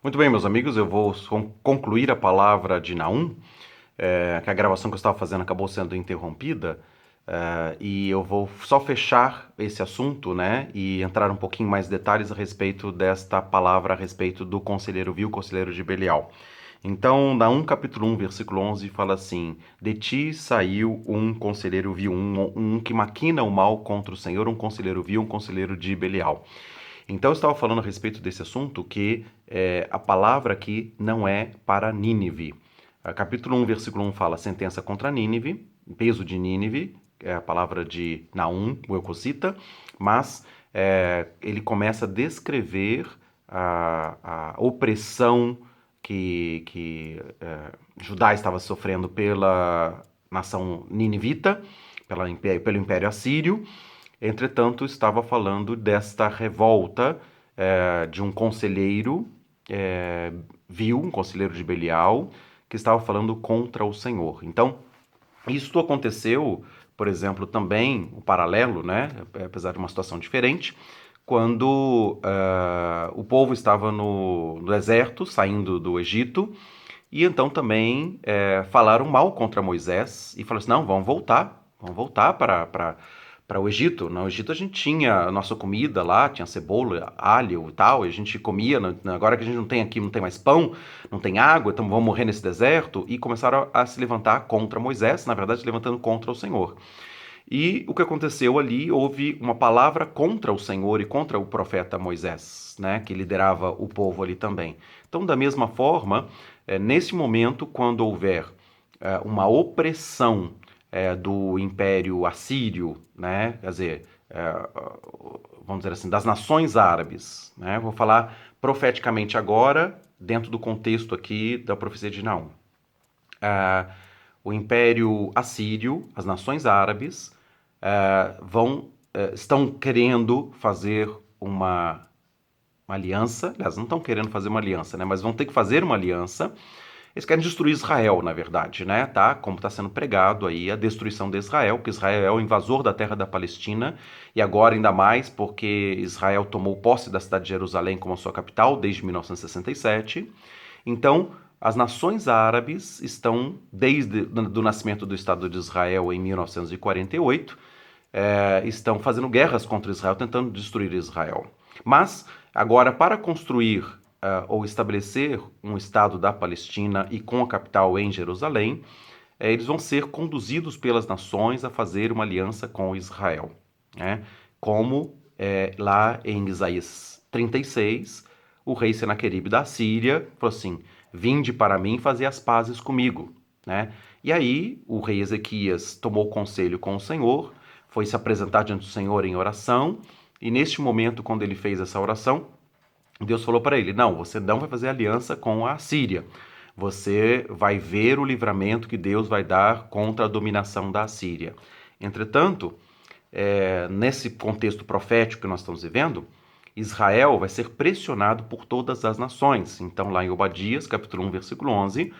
Muito bem, meus amigos, eu vou concluir a palavra de Naum, que a gravação que eu estava fazendo acabou sendo interrompida, e eu vou só fechar esse assunto, né, e entrar um pouquinho mais em detalhes a respeito desta palavra, a respeito do conselheiro vil, conselheiro de Belial. Então, Naum capítulo 1, versículo 11, fala assim: De ti saiu um conselheiro vil, um que maquina o mal contra o Senhor, um conselheiro vil, um conselheiro de Belial. Então, eu estava falando a respeito desse assunto que a palavra aqui não é para Nínive. Capítulo 1, versículo 1 fala sentença contra Nínive, peso de Nínive, é a palavra de Naum, o Eucocita, mas ele começa a descrever a opressão que Judá estava sofrendo pela nação ninivita, pelo Império Assírio. Entretanto, estava falando desta revolta de um conselheiro vil, um conselheiro de Belial, que estava falando contra o Senhor. Então, isso aconteceu, por exemplo, também, o paralelo, né, apesar de uma situação diferente, quando o povo estava no deserto, saindo do Egito, e então também falaram mal contra Moisés e falaram assim: não, vamos voltar para o Egito. No Egito a gente tinha a nossa comida lá, tinha cebola, alho e tal, e a gente comia. Agora que a gente não tem aqui, não tem mais pão, não tem água, então vamos morrer nesse deserto. E começaram a se levantar contra Moisés, na verdade, se levantando contra o Senhor. E o que aconteceu ali, houve uma palavra contra o Senhor e contra o profeta Moisés, né, que liderava o povo ali também. Então, da mesma forma, nesse momento, quando houver uma opressão do Império Assírio, né, quer dizer, vamos dizer assim, das nações árabes, né, vou falar profeticamente agora, dentro do contexto aqui da profecia de Naum. O Império Assírio, as nações árabes, estão querendo fazer uma aliança. Aliás, não estão querendo fazer uma aliança, né? Mas vão ter que fazer uma aliança. Eles querem destruir Israel, na verdade, né? Tá? Como está sendo pregado aí a destruição de Israel, que Israel é o invasor da terra da Palestina, e agora ainda mais porque Israel tomou posse da cidade de Jerusalém como sua capital desde 1967. Então, as nações árabes estão, desde o nascimento do Estado de Israel em 1948, estão fazendo guerras contra Israel, tentando destruir Israel. Mas, agora, para construir ou estabelecer um Estado da Palestina e com a capital em Jerusalém, eles vão ser conduzidos pelas nações a fazer uma aliança com Israel. Né? Como lá em Isaías 36, o rei Senaqueribe da Síria falou assim: vinde para mim fazer as pazes comigo. Né? E aí o rei Ezequias tomou conselho com o Senhor, foi se apresentar diante do Senhor em oração, e neste momento, quando ele fez essa oração, Deus falou para ele: não, você não vai fazer aliança com a Síria. Você vai ver o livramento que Deus vai dar contra a dominação da Síria. Entretanto, nesse contexto profético que nós estamos vivendo, Israel vai ser pressionado por todas as nações. Então, lá em Obadias, capítulo 1, versículo 11,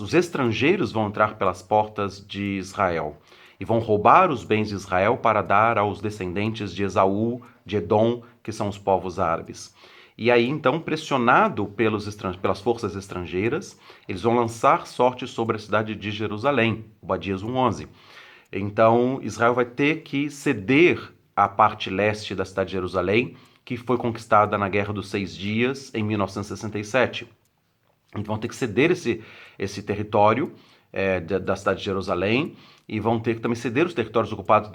os estrangeiros vão entrar pelas portas de Israel e vão roubar os bens de Israel para dar aos descendentes de Esaú, de Edom, que são os povos árabes. E aí, então, pressionado pelas forças estrangeiras, eles vão lançar sorte sobre a cidade de Jerusalém, Obadias 1:11. Então, Israel vai ter que ceder a parte leste da cidade de Jerusalém, que foi conquistada na Guerra dos Seis Dias, em 1967. Então, vão ter que ceder esse território da cidade de Jerusalém e vão ter que também ceder os territórios ocupados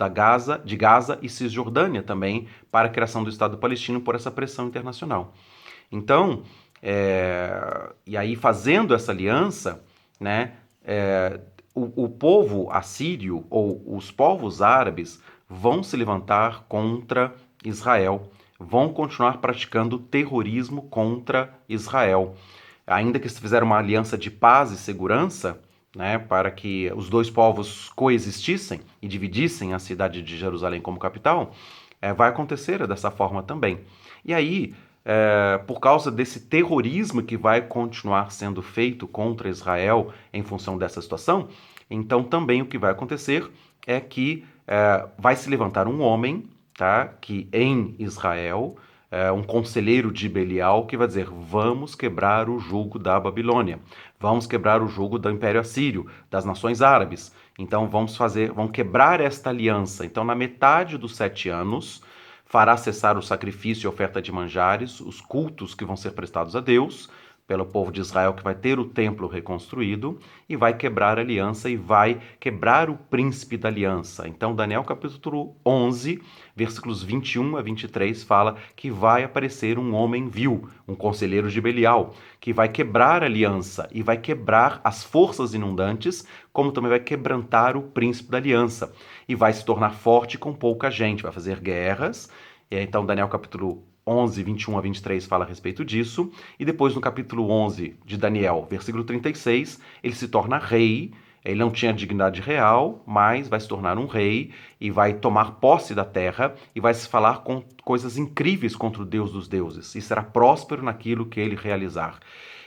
de Gaza e Cisjordânia também para a criação do Estado palestino por essa pressão internacional. Então, e aí fazendo essa aliança, né, o povo assírio ou os povos árabes vão se levantar contra Israel, vão continuar praticando terrorismo contra Israel. Ainda que se fizeram uma aliança de paz e segurança, né, para que os dois povos coexistissem e dividissem a cidade de Jerusalém como capital, vai acontecer dessa forma também. E aí, por causa desse terrorismo que vai continuar sendo feito contra Israel em função dessa situação, então também o que vai acontecer é que vai se levantar um homem, tá, que em Israel um conselheiro de Belial que vai dizer: vamos quebrar o jugo da Babilônia, vamos quebrar o jugo do Império Assírio, das nações árabes. Então vamos quebrar esta aliança. Então, na metade dos 7 anos, fará cessar o sacrifício e oferta de manjares, os cultos que vão ser prestados a Deus, pelo povo de Israel, que vai ter o templo reconstruído, e vai quebrar a aliança e vai quebrar o príncipe da aliança. Então, Daniel capítulo 11, versículos 21 a 23, fala que vai aparecer um homem vil, um conselheiro de Belial, que vai quebrar a aliança e vai quebrar as forças inundantes, como também vai quebrantar o príncipe da aliança, e vai se tornar forte com pouca gente, vai fazer guerras. Então, Daniel capítulo 11, 21 a 23 fala a respeito disso, e depois no capítulo 11 de Daniel, versículo 36, ele se torna rei. Ele não tinha dignidade real, mas vai se tornar um rei e vai tomar posse da terra e vai se falar com coisas incríveis contra o Deus dos deuses, e será próspero naquilo que ele realizar.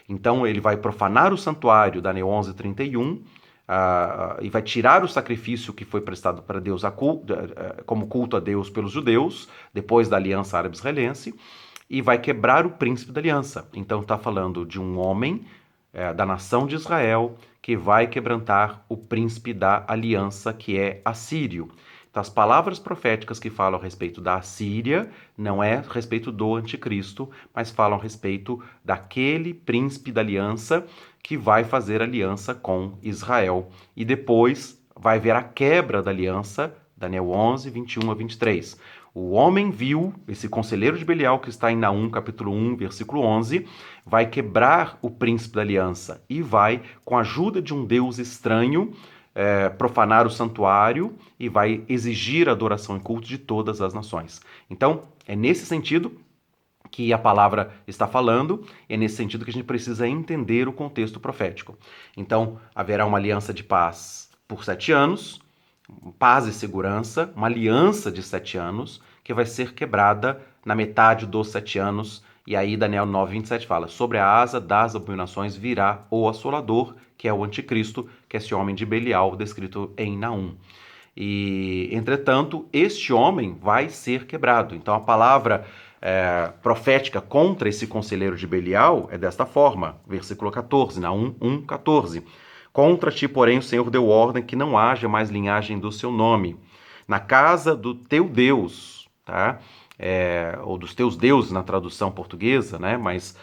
Então ele vai profanar o santuário, Daniel 11, 31, e vai tirar o sacrifício que foi prestado para Deus como culto a Deus pelos judeus, depois da aliança árabe-israelense, e vai quebrar o príncipe da aliança. Então está falando de um homem da nação de Israel que vai quebrantar o príncipe da aliança, que é assírio. Então, as palavras proféticas que falam a respeito da Assíria não é a respeito do anticristo, mas falam a respeito daquele príncipe da aliança que vai fazer aliança com Israel. E depois vai haver a quebra da aliança, Daniel 11, 21 a 23. O homem viu, esse conselheiro de Belial que está em Naum, capítulo 1, versículo 11, vai quebrar o príncipe da aliança e vai, com a ajuda de um deus estranho, profanar o santuário e vai exigir adoração e culto de todas as nações. Então, é nesse sentido que a palavra está falando, é nesse sentido que a gente precisa entender o contexto profético. Então, haverá uma aliança de paz por 7 anos, paz e segurança, uma aliança de 7 anos, que vai ser quebrada na metade dos 7 anos. E aí Daniel 9, 27 fala: sobre a asa das abominações virá o assolador, que é o anticristo, que é esse homem de Belial, descrito em Naum. E, entretanto, este homem vai ser quebrado. Então a palavra profética contra esse conselheiro de Belial é desta forma, versículo 14, Naum 1, 14. Contra ti, porém, o Senhor deu ordem que não haja mais linhagem do seu nome. Na casa do teu Deus, tá? Ou dos teus deuses na tradução portuguesa, né? Mas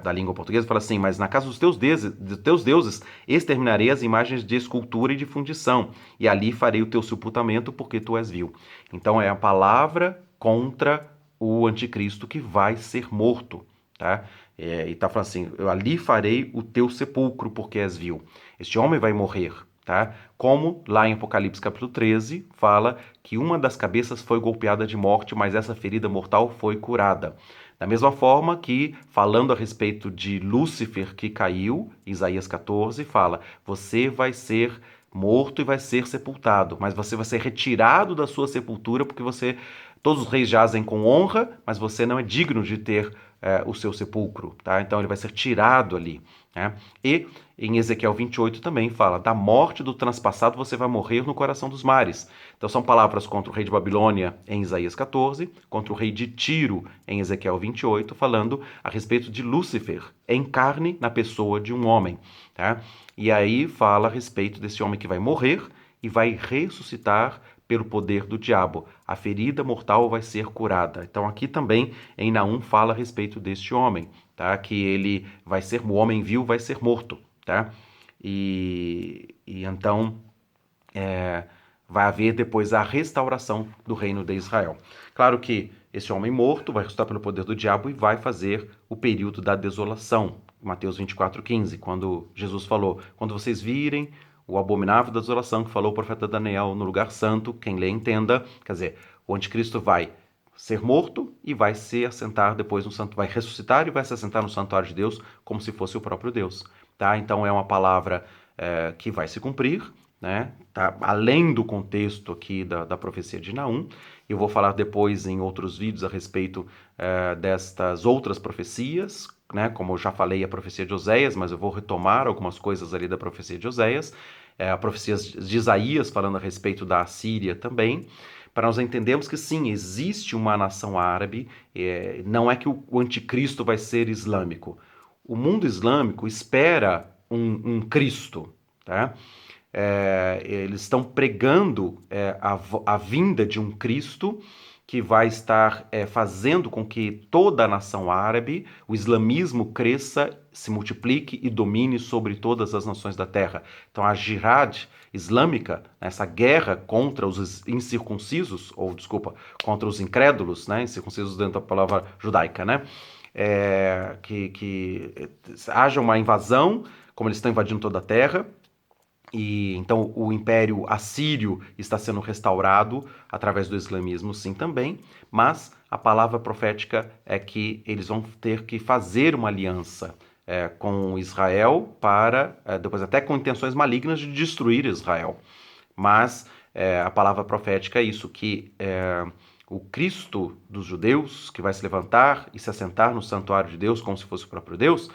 da língua portuguesa fala assim: mas na casa dos teus deuses exterminarei as imagens de escultura e de fundição, e ali farei o teu sepultamento, porque tu és vil. Então é a palavra contra o anticristo que vai ser morto, tá? E está falando assim: eu ali farei o teu sepulcro, porque és vil. Este homem vai morrer, tá? Como lá em Apocalipse capítulo 13 fala que uma das cabeças foi golpeada de morte, mas essa ferida mortal foi curada. Da mesma forma que, falando a respeito de Lúcifer que caiu, Isaías 14 fala: você vai ser morto e vai ser sepultado, mas você vai ser retirado da sua sepultura, porque todos os reis jazem com honra, mas você não é digno de ter o seu sepulcro, tá? Então ele vai ser tirado ali, né? E em Ezequiel 28 também fala: da morte do transpassado você vai morrer no coração dos mares. Então são palavras contra o rei de Babilônia em Isaías 14, contra o rei de Tiro em Ezequiel 28, falando a respeito de Lúcifer em carne na pessoa de um homem, tá? E aí fala a respeito desse homem que vai morrer e vai ressuscitar pelo poder do diabo. A ferida mortal vai ser curada. Então aqui também em Naum fala a respeito deste homem, tá? Que ele vai ser, o homem vil vai ser morto, tá? E então vai haver depois a restauração do reino de Israel. Claro que esse homem morto vai ressuscitar pelo poder do diabo e vai fazer o período da desolação. Mateus 24:15, quando Jesus falou: quando vocês virem o abominável da desolação que falou o profeta Daniel no lugar santo, quem lê entenda, quer dizer, o anticristo vai ser morto e vai se assentar depois no santo, vai ressuscitar e vai se assentar no santuário de Deus como se fosse o próprio Deus, tá? Então é uma palavra que vai se cumprir, né? Tá além do contexto aqui da profecia de Naum. Eu vou falar depois em outros vídeos a respeito destas outras profecias, né? Como eu já falei a profecia de Oséias, mas eu vou retomar algumas coisas ali da profecia de Oséias, a profecia de Isaías falando a respeito da Assíria também, para nós entendermos que sim, existe uma nação árabe, não é que o anticristo vai ser islâmico. O mundo islâmico espera um Cristo, tá? Eles estão pregando a vinda de um Cristo que vai estar fazendo com que toda a nação árabe, o islamismo cresça, se multiplique e domine sobre todas as nações da terra. Então a jihad islâmica, essa guerra contra os incircuncisos, ou desculpa, contra os incrédulos, né, incircuncisos dentro da palavra judaica, né, que haja uma invasão, como eles estão invadindo toda a terra. E então o Império Assírio está sendo restaurado através do islamismo, sim, também, mas a palavra profética é que eles vão ter que fazer uma aliança com Israel para, depois até com intenções malignas de destruir Israel. Mas a palavra profética é isso, que o Cristo dos judeus, que vai se levantar e se assentar no santuário de Deus como se fosse o próprio Deus,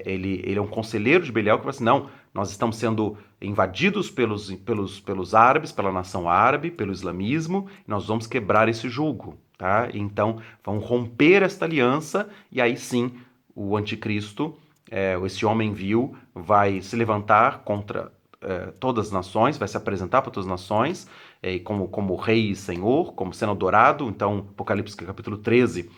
ele é um conselheiro de Belial que fala assim, não, nós estamos sendo invadidos pelos árabes, pela nação árabe, pelo islamismo, e nós vamos quebrar esse jugo, tá? Então, vão romper esta aliança, e aí sim, o anticristo, esse homem vil, vai se levantar contra todas as nações, vai se apresentar para todas as nações, como rei e senhor, como sendo adorado. Então, Apocalipse capítulo 13,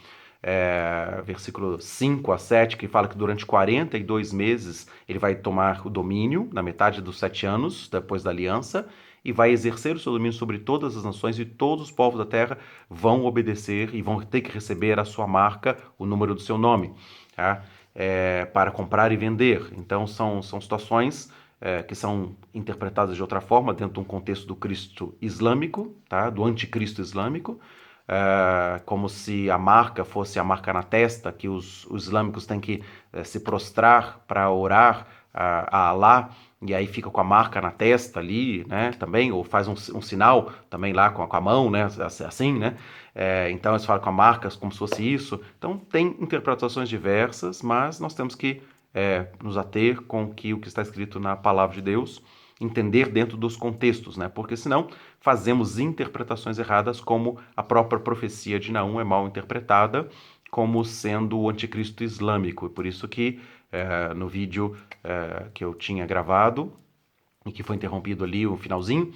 versículo 5 a 7, que fala que durante 42 meses ele vai tomar o domínio, na metade dos 7 anos, depois da aliança, e vai exercer o seu domínio sobre todas as nações, e todos os povos da terra vão obedecer e vão ter que receber a sua marca, o número do seu nome, tá? Para comprar e vender. Então são situações que são interpretadas de outra forma dentro de um contexto do Cristo islâmico, tá? Do anticristo islâmico, como se a marca fosse a marca na testa, que os islâmicos têm que se prostrar para orar a Alá, e aí fica com a marca na testa ali, né, também, ou faz um sinal também lá com a mão, né, assim, né, então eles falam com a marca como se fosse isso. Então tem interpretações diversas, mas nós temos que nos ater com o que está escrito na palavra de Deus, entender dentro dos contextos, né? Porque senão fazemos interpretações erradas, como a própria profecia de Naum é mal interpretada como sendo o anticristo islâmico. E por isso que no vídeo que eu tinha gravado e que foi interrompido ali o finalzinho,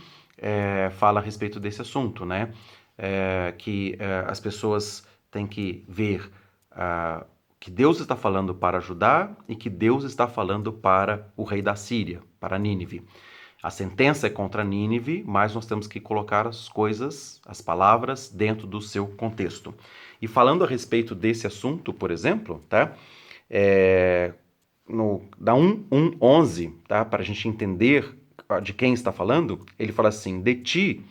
fala a respeito desse assunto, né? Que as pessoas têm que ver que Deus está falando para Judá e que Deus está falando para o rei da Síria, para Nínive. A sentença é contra Nínive, mas nós temos que colocar as coisas, as palavras, dentro do seu contexto. E falando a respeito desse assunto, por exemplo, tá? Da 1:11, tá? Para a gente entender de quem está falando, ele fala assim: de ti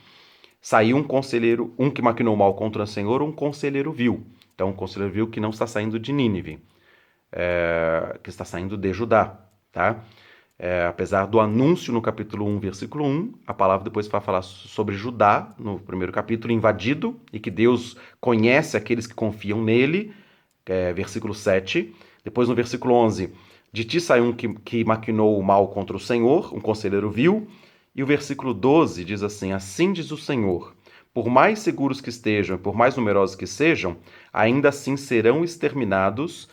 saiu um conselheiro, um que maquinou mal contra o Senhor, um conselheiro vil. Então, um conselheiro vil que não está saindo de Nínive, que está saindo de Judá, tá? Apesar do anúncio no capítulo 1, versículo 1, a palavra depois vai falar sobre Judá, no primeiro capítulo, invadido, e que Deus conhece aqueles que confiam nele, versículo 7. Depois, no versículo 11, de ti saiu um que maquinou o mal contra o Senhor, um conselheiro vil. E o versículo 12 diz assim: assim diz o Senhor, por mais seguros que estejam e por mais numerosos que sejam, ainda assim serão exterminados,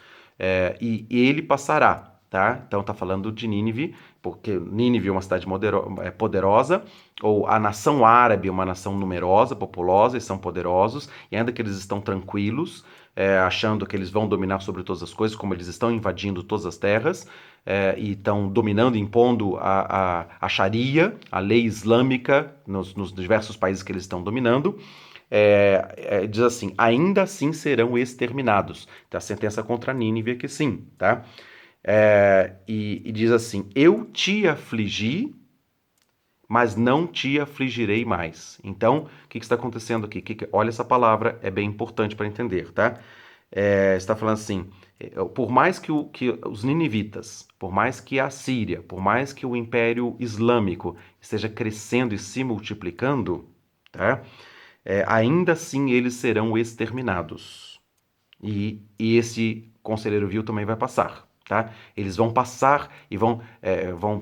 e ele passará. Tá? Então está falando de Nínive, porque Nínive é uma cidade poderosa, ou a nação árabe é uma nação numerosa, populosa, e são poderosos, e ainda que eles estão tranquilos, achando que eles vão dominar sobre todas as coisas, como eles estão invadindo todas as terras, e estão dominando, impondo a Sharia, a lei islâmica, nos diversos países que eles estão dominando. Diz assim, ainda assim serão exterminados. Então, a sentença contra Nínive é que sim, tá? E diz assim, eu te afligi, mas não te afligirei mais. Então, o que está acontecendo aqui? Olha, essa palavra é bem importante para entender, tá? Está falando assim, por mais que os ninivitas, por mais que a Síria, por mais que o Império Islâmico esteja crescendo e se multiplicando, tá? Ainda assim eles serão exterminados. E esse conselheiro vil também vai passar, tá? Eles vão passar e vão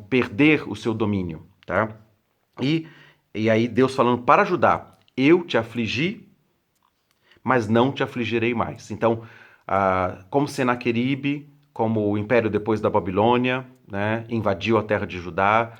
perder o seu domínio, tá? E aí Deus falando para Judá, eu te afligi, mas não te afligirei mais. Então, como Senaqueribe, como o império depois da Babilônia, né, invadiu a terra de Judá,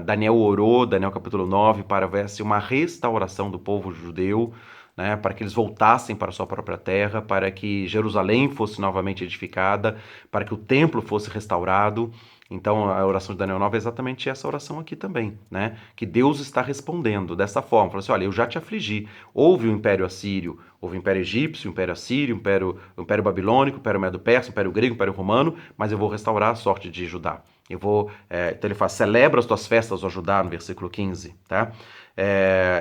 Daniel orou, Daniel capítulo 9, para ver uma restauração do povo judeu, né, para que eles voltassem para a sua própria terra, para que Jerusalém fosse novamente edificada, para que o templo fosse restaurado. Então, a oração de Daniel 9 é exatamente essa oração aqui também, né? Que Deus está respondendo dessa forma. Falou assim, olha, eu já te afligi. Houve o Império Assírio, houve o Império Egípcio, o Império Assírio, o Império Babilônico, o Império Medo-Persa, o Império Grego, o Império Romano, mas eu vou restaurar a sorte de Judá. Então ele fala, celebra as tuas festas, ó Judá, no versículo 15, tá?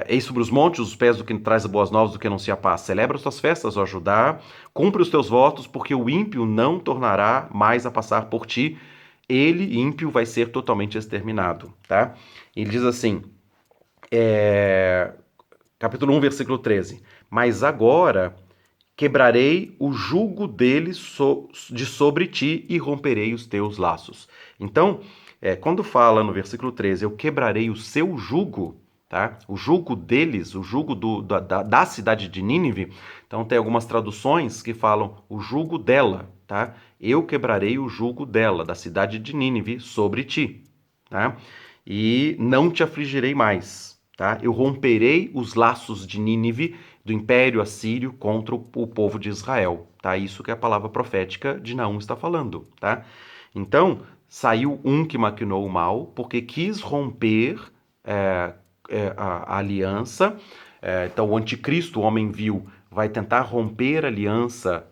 Eis sobre os montes os pés do que traz boas novas do que anuncia a paz. Celebra as tuas festas, ó Judá, cumpre os teus votos, porque o ímpio não tornará mais a passar por ti. Ele, ímpio, vai ser totalmente exterminado, tá? Ele diz assim, capítulo 1, versículo 13. Mas agora quebrarei o jugo deles de sobre ti e romperei os teus laços. Então, quando fala no versículo 13, eu quebrarei o seu jugo, tá? O jugo deles, o jugo da cidade de Nínive. Então, tem algumas traduções que falam o jugo dela, tá? Eu quebrarei o jugo dela, da cidade de Nínive, sobre ti, tá? E não te afligirei mais, tá? Eu romperei os laços de Nínive, do Império Assírio, contra o povo de Israel, tá? Isso que a palavra profética de Naum está falando, tá? Então, saiu um que maquinou o mal, porque quis romper a aliança. Então, o anticristo, o homem vil, vai tentar romper a aliança,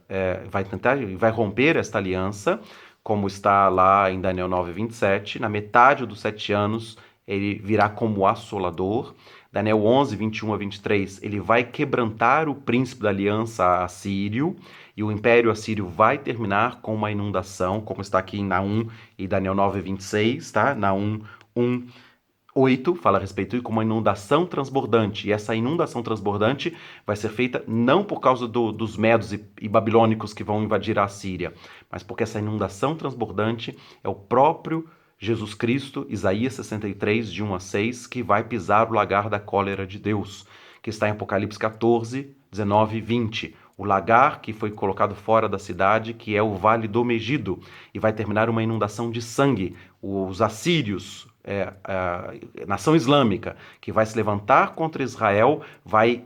vai romper esta aliança, como está lá em Daniel 9:27. Na metade dos 7 anos, ele virá como assolador. Daniel 11, 21 a 23, ele vai quebrantar o príncipe da aliança assírio, e o império assírio vai terminar com uma inundação, como está aqui em Naum e Daniel 9:26, tá? Naum 1:8 fala a respeito de uma inundação transbordante, e essa inundação transbordante vai ser feita não por causa dos medos e babilônicos que vão invadir a Síria, mas porque essa inundação transbordante é o próprio Jesus Cristo, Isaías 63, de 1 a 6, que vai pisar o lagar da cólera de Deus, que está em Apocalipse 14, 19 e 20. O lagar que foi colocado fora da cidade, que é o Vale do Megido, e vai terminar uma inundação de sangue. Os assírios, a nação islâmica, que vai se levantar contra Israel, vai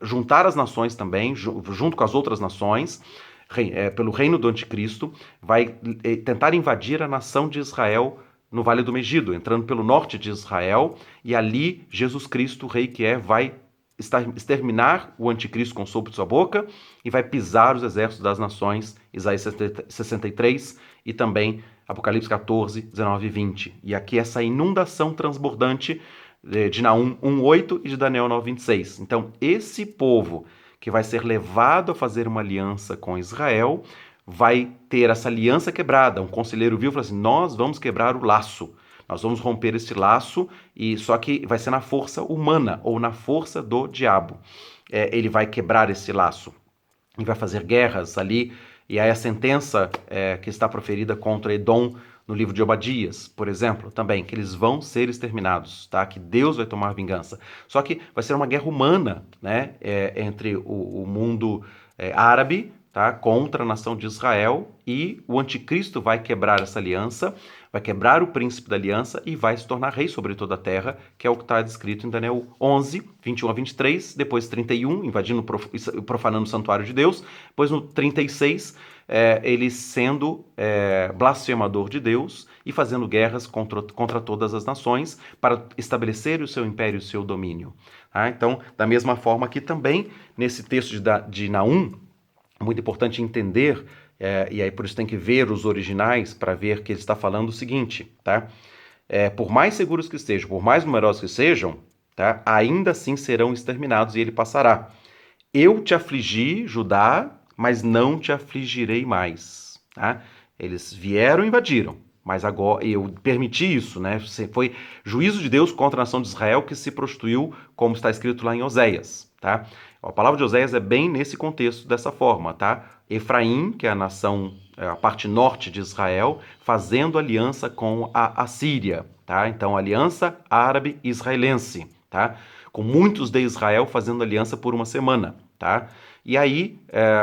juntar as nações também, junto com as outras nações, pelo reino do anticristo, vai tentar invadir a nação de Israel no Vale do Megido, entrando pelo norte de Israel, e ali Jesus Cristo, o rei que vai exterminar o anticristo com o sopro de sua boca e vai pisar os exércitos das nações, Isaías 63 e também Apocalipse 14, 19 e 20. E aqui essa inundação transbordante de Naum 1:8 e de Daniel 9:26. Então, esse povo que vai ser levado a fazer uma aliança com Israel vai ter essa aliança quebrada. Um conselheiro viu e falou assim, nós vamos quebrar o laço. Nós vamos romper esse laço, e só que vai ser na força humana ou na força do diabo. Ele vai quebrar esse laço e vai fazer guerras ali. E aí a sentença que está proferida contra Edom no livro de Obadias, por exemplo, também, que eles vão ser exterminados, tá? Que Deus vai tomar vingança. Só que vai ser uma guerra humana, né? Entre o mundo árabe, tá? Contra a nação de Israel, e o anticristo vai quebrar essa aliança, vai quebrar o príncipe da aliança e vai se tornar rei sobre toda a terra, que é o que está descrito em Daniel 11, 21 a 23, depois 31, invadindo e profanando o santuário de Deus, depois no 36, ele sendo blasfemador de Deus e fazendo guerras contra todas as nações para estabelecer o seu império e o seu domínio. Tá? Então, da mesma forma aqui também, nesse texto de Naum, muito importante entender, e aí por isso tem que ver os originais para ver que ele está falando o seguinte, tá? Por mais seguros que estejam, por mais numerosos que sejam, tá? Ainda assim serão exterminados e ele passará. Eu te afligi, Judá, mas não te afligirei mais, tá? Eles vieram e invadiram, mas agora eu permiti isso, né? Foi juízo de Deus contra a nação de Israel que se prostituiu, como está escrito lá em Oséias, tá? A palavra de Oséias é bem nesse contexto, dessa forma, tá? Efraim, que é a nação, a parte norte de Israel, fazendo aliança com a Assíria, tá? Então, aliança árabe-israelense, tá? com muitos de Israel fazendo aliança por uma semana, tá? E aí,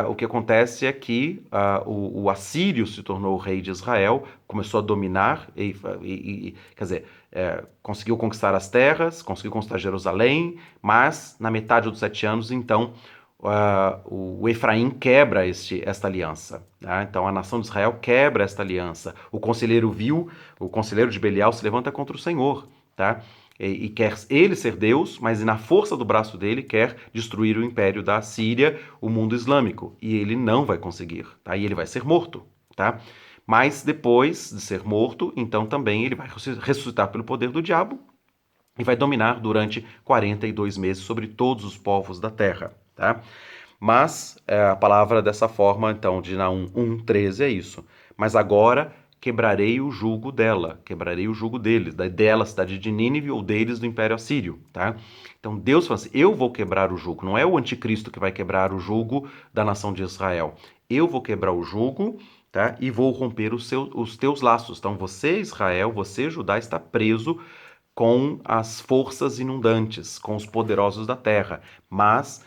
o que acontece é que o assírio se tornou o rei de Israel, começou a dominar, quer dizer, conseguiu conquistar as terras, conseguiu conquistar Jerusalém, mas na metade dos 7 anos, então, o Efraim quebra esta aliança. Tá? Então a nação de Israel quebra esta aliança. O conselheiro de Belial se levanta contra o Senhor. Tá? E quer ele ser Deus, mas na força do braço dele quer destruir o império da Síria, o mundo islâmico. E ele não vai conseguir. Tá? E ele vai ser morto. Tá? Mas depois de ser morto, então também ele vai ressuscitar pelo poder do diabo e vai dominar durante 42 meses sobre todos os povos da terra. Tá? Mas a palavra dessa forma, então, de Naum 1:13 é isso. Mas agora quebrarei o jugo dela, quebrarei o jugo deles, dela, cidade de Nínive, ou deles do Império Assírio. Tá? Então Deus fala assim, eu vou quebrar o jugo. Não é o anticristo que vai quebrar o jugo da nação de Israel. Eu vou quebrar o jugo, tá? E vou romper os teus laços. Então você, Israel, você, Judá, está preso com as forças inundantes, com os poderosos da terra. Mas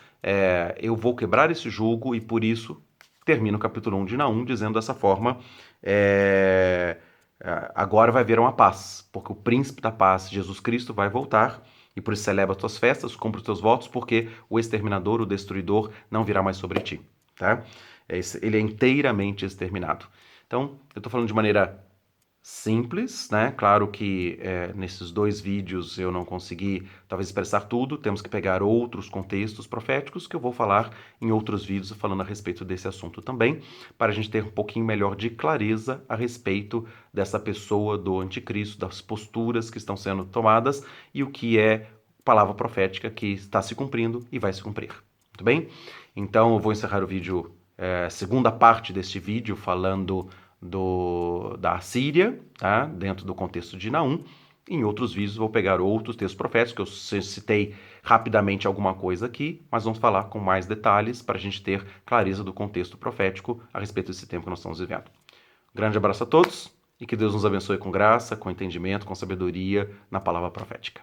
eu vou quebrar esse jugo e por isso termina o capítulo 1 de Naum dizendo dessa forma, agora vai haver uma paz, porque o príncipe da paz, Jesus Cristo, vai voltar e por isso celebra as tuas festas, cumpre os teus votos, porque o exterminador, o destruidor, não virá mais sobre ti. Tá? Ele é inteiramente exterminado. Então, eu estou falando de maneira simples, né? Claro que nesses 2 vídeos eu não consegui talvez expressar tudo, temos que pegar outros contextos proféticos que eu vou falar em outros vídeos falando a respeito desse assunto também, para a gente ter um pouquinho melhor de clareza a respeito dessa pessoa do anticristo, das posturas que estão sendo tomadas e o que é palavra profética que está se cumprindo e vai se cumprir. Muito bem? Então eu vou encerrar o vídeo, segunda parte deste vídeo falando da Assíria, tá? Dentro do contexto de Naum. Em outros vídeos vou pegar outros textos proféticos, que eu citei rapidamente alguma coisa aqui, mas vamos falar com mais detalhes para a gente ter clareza do contexto profético a respeito desse tempo que nós estamos vivendo. Um grande abraço a todos e que Deus nos abençoe com graça, com entendimento, com sabedoria na palavra profética.